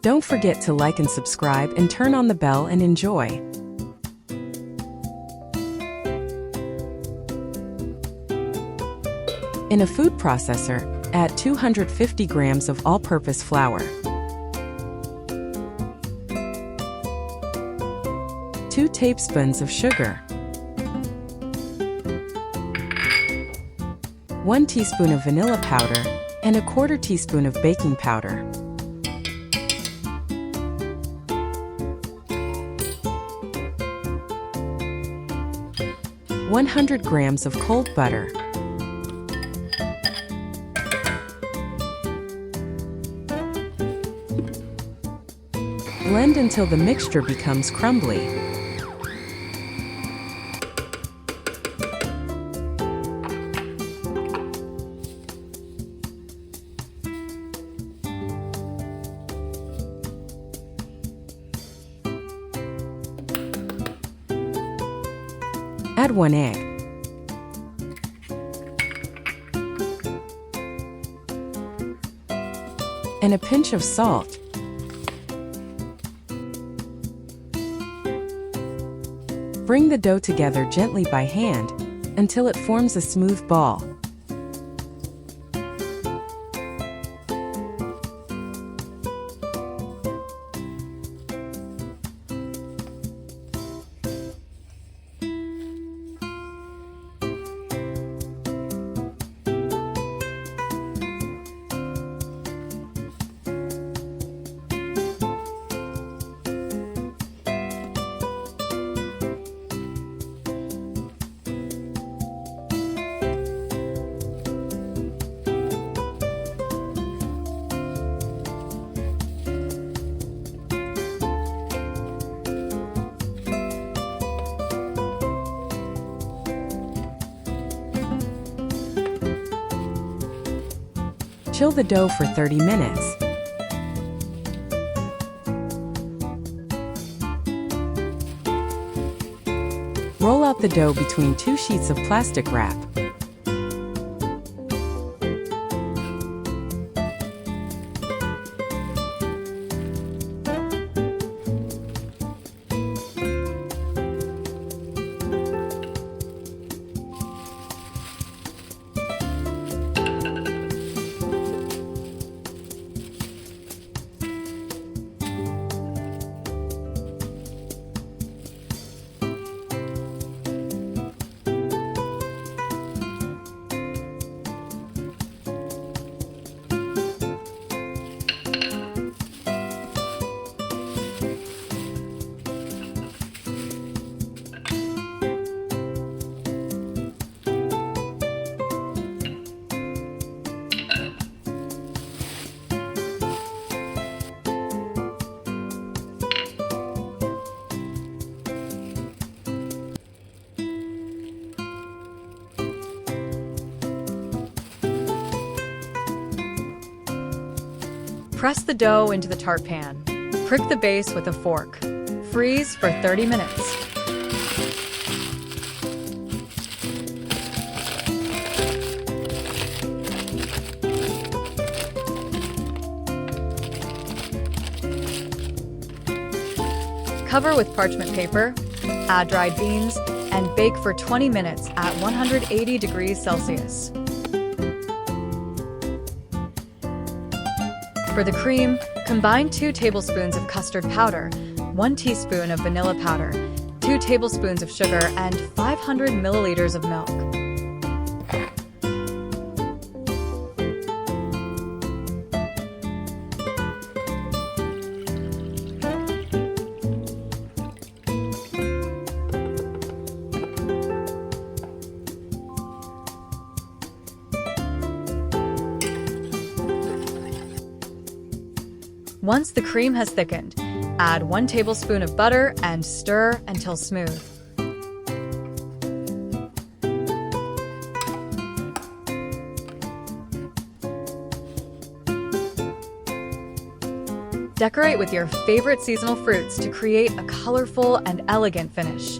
Don't forget to like and subscribe and turn on the bell and enjoy. In a food processor, add 250 grams of all-purpose flour, 2 tablespoons of sugar, 1 teaspoon of vanilla powder, and a 1/4 teaspoon of baking powder. "100 grams of cold butter, blend until the mixture becomes crumbly. Add 1 egg. And a pinch of salt. Bring the dough together gently by hand until it forms a smooth ball. Chill the dough for 30 minutes. Roll out the dough between 2 sheets of plastic wrap. Press the dough into the tart pan. Prick the base with a fork. Freeze for 30 minutes. Cover with parchment paper, add dried beans, and bake for 20 minutes at 180 degrees Celsius. For the cream, combine 2 tablespoons of custard powder, 1 teaspoon of vanilla powder, 2 tablespoons of sugar, and 500 milliliters of milk. Once the cream has thickened, add 1 tablespoon of butter and stir until smooth. Decorate with your favorite seasonal fruits to create a colorful and elegant finish.